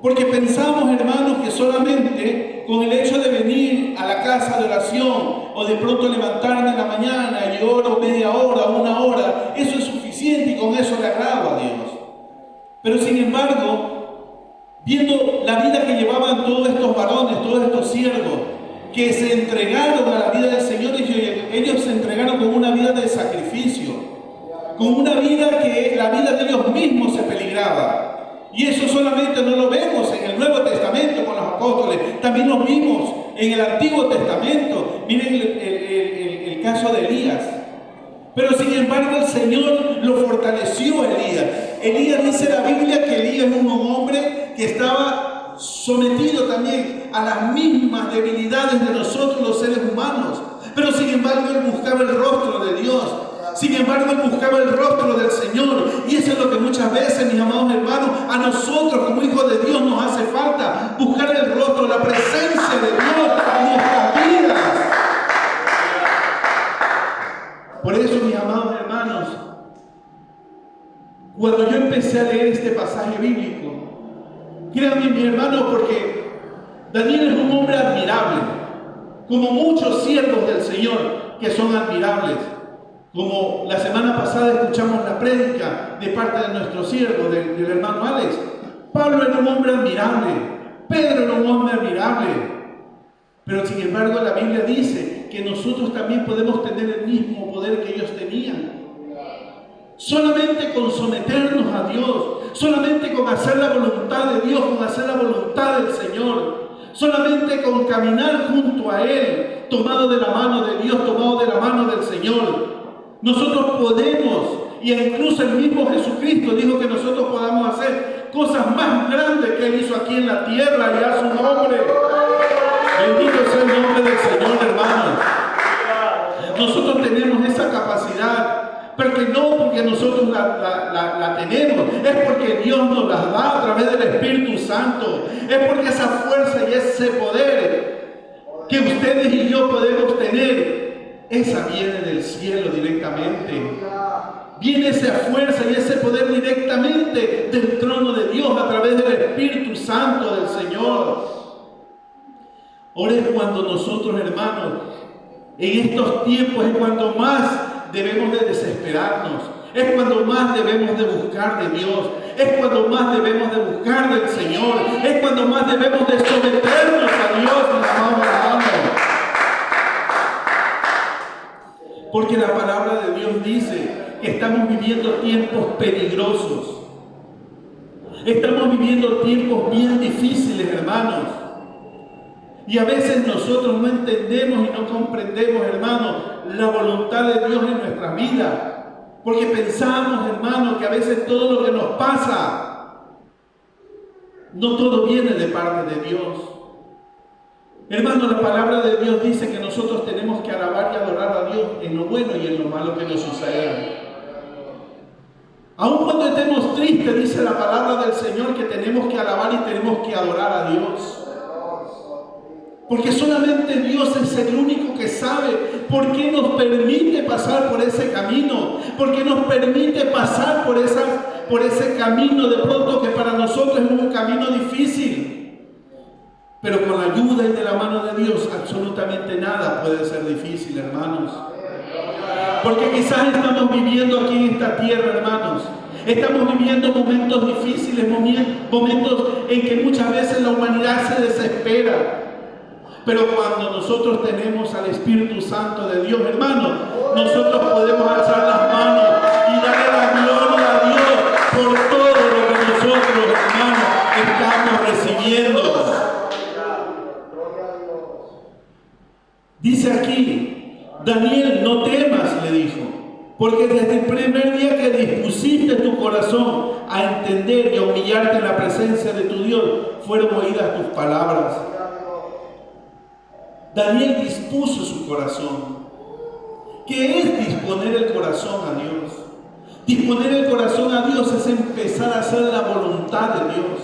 Porque pensamos, hermanos, que solamente con el hecho de venir a la casa de oración o de pronto levantarme en la mañana y oro media hora, una hora, eso es suficiente y con eso le agrado a Dios. Pero sin embargo, viendo la vida que llevaban todos estos varones, todos estos siervos, que se entregaron a la vida del Señor, ellos se entregaron con una vida de sacrificio, con una vida que la vida de ellos mismos se peligraba. Y eso solamente no lo vemos en el Nuevo Testamento con los apóstoles, también lo vimos en el Antiguo Testamento. Miren el caso de Elías. Pero sin embargo el Señor lo fortaleció a Elías. Elías, dice la Biblia, que Elías es un hombre que estaba sometido también a las mismas debilidades de nosotros los seres humanos. Pero sin embargo él buscaba el rostro de Dios. Sin embargo, él buscaba el rostro del Señor. Y eso es lo que muchas veces, mis amados hermanos, a nosotros como hijos de Dios nos hace falta. Buscar el rostro, la presencia de Dios en nuestras vidas. Por eso, mis amados hermanos, cuando yo empecé a leer este pasaje bíblico, créanme, mis hermanos, porque Daniel es un hombre admirable, como muchos siervos del Señor que son admirables. Como la semana pasada escuchamos la prédica de parte de nuestro siervo, del hermano Alex. Pablo era un hombre admirable, Pedro era un hombre admirable. Pero sin embargo la Biblia dice que nosotros también podemos tener el mismo poder que ellos tenían. Solamente con someternos a Dios, solamente con hacer la voluntad de Dios, con hacer la voluntad del Señor, solamente con caminar junto a Él, tomado de la mano de Dios, tomado de la mano del Señor. Nosotros podemos, y incluso el mismo Jesucristo dijo que nosotros podamos hacer cosas más grandes que Él hizo aquí en la tierra, y a su nombre. Bendito sea el nombre del Señor, hermanos. Nosotros tenemos esa capacidad, porque no porque nosotros la tenemos, es porque Dios nos las da a través del Espíritu Santo. Es porque esa fuerza y ese poder que ustedes y yo podemos tener, esa viene del cielo directamente. Viene esa fuerza y ese poder directamente del trono de Dios a través del Espíritu Santo del Señor. Ahora es cuando nosotros, hermanos, en estos tiempos es cuando más debemos de desesperarnos. Es cuando más debemos de buscar de Dios. Es cuando más debemos de buscar del Señor. Es cuando más debemos de someternos a Dios, mis amados hermanos. Porque la palabra de Dios dice que estamos viviendo tiempos peligrosos. Estamos viviendo tiempos bien difíciles, hermanos. Y a veces nosotros no entendemos y no comprendemos, hermanos, la voluntad de Dios en nuestra vida. Porque pensamos, hermanos, que a veces todo lo que nos pasa, no todo viene de parte de Dios. Hermano, la palabra de Dios dice que nosotros tenemos que alabar y adorar a Dios en lo bueno y en lo malo que nos suceda. Aun cuando estemos tristes, dice la palabra del Señor que tenemos que alabar y tenemos que adorar a Dios. Porque solamente Dios es el único que sabe por qué nos permite pasar por ese camino, por qué nos permite pasar por ese camino de pronto que para nosotros es un camino difícil. Pero con la ayuda y de la mano de Dios, absolutamente nada puede ser difícil, hermanos. Porque quizás estamos viviendo aquí en esta tierra, hermanos. Estamos viviendo momentos difíciles, momentos en que muchas veces la humanidad se desespera. Pero cuando nosotros tenemos al Espíritu Santo de Dios, hermanos, nosotros podemos alzar las manos y darle la gloria a Dios por todo lo que nosotros, hermanos, estamos recibiendo. Dice aquí, Daniel, no temas, le dijo, porque desde el primer día que dispusiste tu corazón a entender y a humillarte en la presencia de tu Dios, fueron oídas tus palabras. Daniel dispuso su corazón. ¿Qué es disponer el corazón a Dios? Disponer el corazón a Dios es empezar a hacer la voluntad de Dios.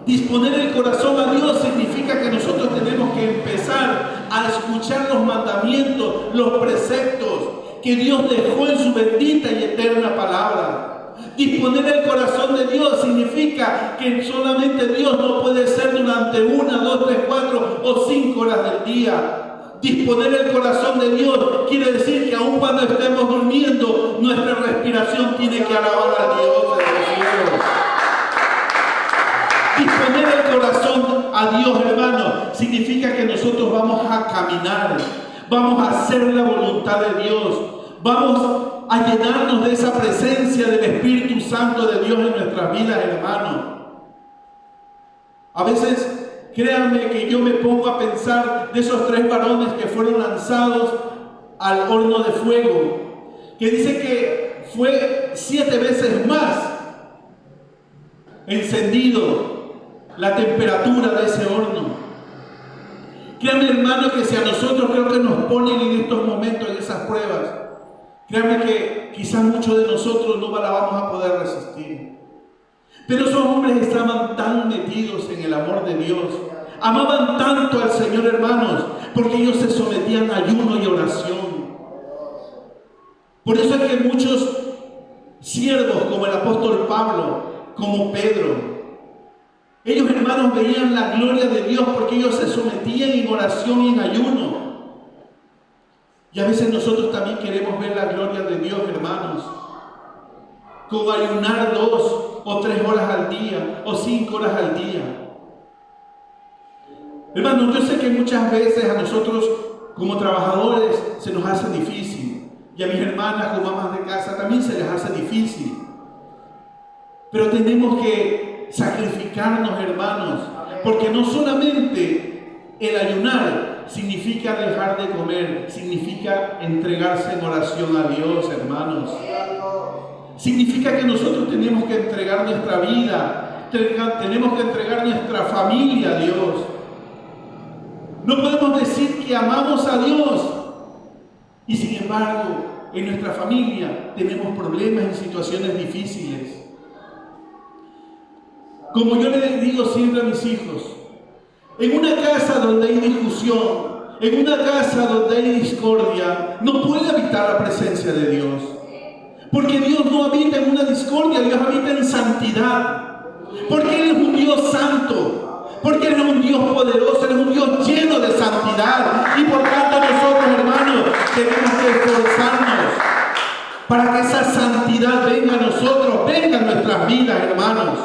Disponer el corazón a Dios significa que nosotros tenemos que empezar a escuchar los mandamientos, los preceptos que Dios dejó en su bendita y eterna palabra. Disponer el corazón de Dios significa que solamente Dios no puede ser durante 1, 2, 3, 4 o 5 horas del día. Disponer el corazón de Dios quiere decir que aun cuando estemos durmiendo, nuestra respiración tiene que alabar a Dios de los cielos. Disponer el corazón a Dios, hermano, significa que nosotros vamos a caminar, vamos a hacer la voluntad de Dios, vamos a llenarnos de esa presencia del Espíritu Santo de Dios en nuestras vidas, hermano. A veces, créanme que yo me pongo a pensar de esos 3 varones que fueron lanzados al horno de fuego, que dice que fue 7 veces más encendido la temperatura de ese horno. Créanme, hermano, que si a nosotros creo que nos ponen en estos momentos en esas pruebas, créanme que quizás muchos de nosotros no la vamos a poder resistir. Pero esos hombres estaban tan metidos en el amor de Dios, amaban tanto al Señor, hermanos, porque ellos se sometían a ayuno y oración. Por eso es que muchos siervos, como el apóstol Pablo, como Pedro, ellos, hermanos, veían la gloria de Dios porque ellos se sometían en oración y en ayuno. Y a veces nosotros también queremos ver la gloria de Dios, hermanos, con ayunar 2 o 3 horas al día o 5 horas al día. Hermanos, yo sé que muchas veces a nosotros como trabajadores se nos hace difícil, y a mis hermanas como amas de casa también se les hace difícil. Pero tenemos que sacrificarnos, hermanos, porque no solamente el ayunar significa dejar de comer, significa entregarse en oración a Dios, hermanos. Significa que nosotros tenemos que entregar nuestra vida, tenemos que entregar nuestra familia a Dios. No podemos decir que amamos a Dios y sin embargo en nuestra familia tenemos problemas y situaciones difíciles. Como yo les digo siempre a mis hijos, en una casa donde hay discusión, en una casa donde hay discordia, no puede habitar la presencia de Dios. Porque Dios no habita en una discordia, Dios habita en santidad. Porque Él es un Dios santo, porque Él es un Dios poderoso, Él es un Dios lleno de santidad. Y por tanto nosotros, hermanos, tenemos que esforzarnos para que esa santidad venga a nosotros, venga a nuestras vidas, hermanos.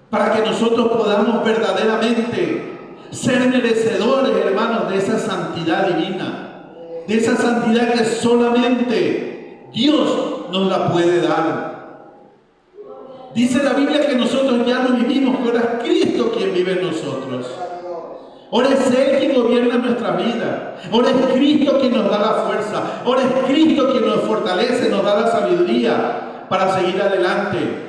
Para que nosotros podamos verdaderamente ser merecedores, hermanos, de esa santidad divina, de esa santidad que solamente Dios nos la puede dar. Dice la Biblia que nosotros ya no vivimos, que ahora es Cristo quien vive en nosotros. Ahora es Él quien gobierna nuestra vida. Ahora es Cristo quien nos da la fuerza. Ahora es Cristo quien nos fortalece, nos da la sabiduría para seguir adelante.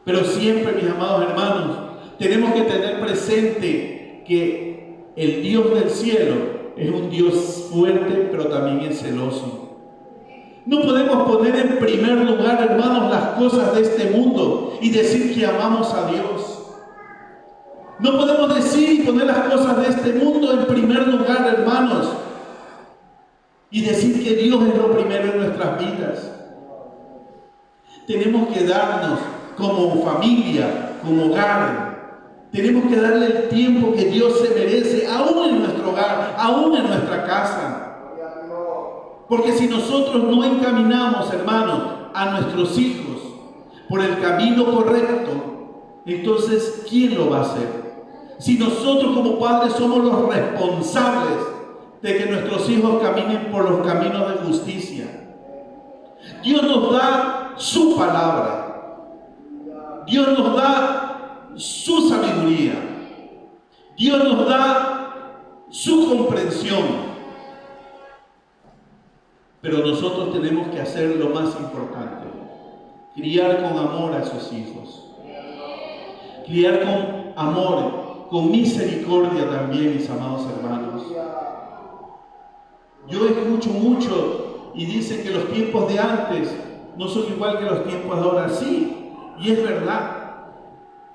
Pero siempre, mis amados hermanos, tenemos que tener presente que el Dios del cielo es un Dios fuerte, pero también es celoso. No podemos poner en primer lugar, hermanos, las cosas de este mundo y decir que amamos a Dios. No podemos decir y poner las cosas de este mundo en primer lugar, hermanos, y decir que Dios es lo primero en nuestras vidas. Tenemos que darnos como familia, como hogar, tenemos que darle el tiempo que Dios se merece, aún en nuestro hogar, aún en nuestra casa. Porque si nosotros no encaminamos, hermanos, a nuestros hijos por el camino correcto, entonces ¿quién lo va a hacer? Si nosotros como padres somos los responsables de que nuestros hijos caminen por los caminos de justicia. Dios nos da su palabra. Dios nos da su sabiduría. Dios nos da su comprensión. Pero nosotros tenemos que hacer lo más importante: criar con amor a sus hijos. Criar con amor, con misericordia también, mis amados hermanos. Yo escucho mucho y dicen que los tiempos de antes no son igual que los tiempos de ahora. Sí. Y es verdad.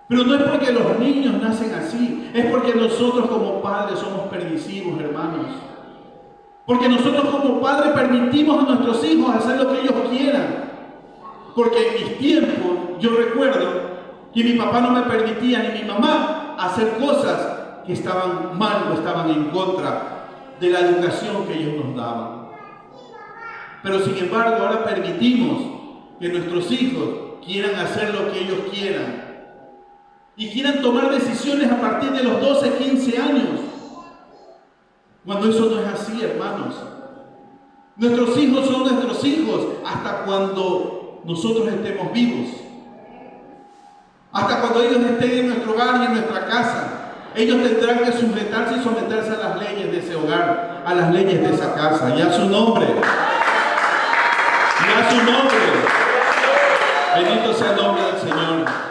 Pero no es porque los niños nacen así, es porque nosotros como padres somos permisivos, hermanos. Porque nosotros como padres permitimos a nuestros hijos hacer lo que ellos quieran. Porque en mis tiempos yo recuerdo que mi papá no me permitía ni mi mamá hacer cosas que estaban mal o estaban en contra de la educación que ellos nos daban. Pero sin embargo ahora permitimos que nuestros hijos quieran hacer lo que ellos quieran y quieran tomar decisiones a partir de los 12, 15 años. Cuando eso no es así, hermanos. Nuestros hijos son nuestros hijos hasta cuando nosotros estemos vivos. Hasta cuando ellos estén en nuestro hogar y en nuestra casa. Ellos tendrán que sujetarse y someterse a las leyes de ese hogar, a las leyes de esa casa. Y a su nombre. Y a su nombre. Bendito sea el nombre del Señor.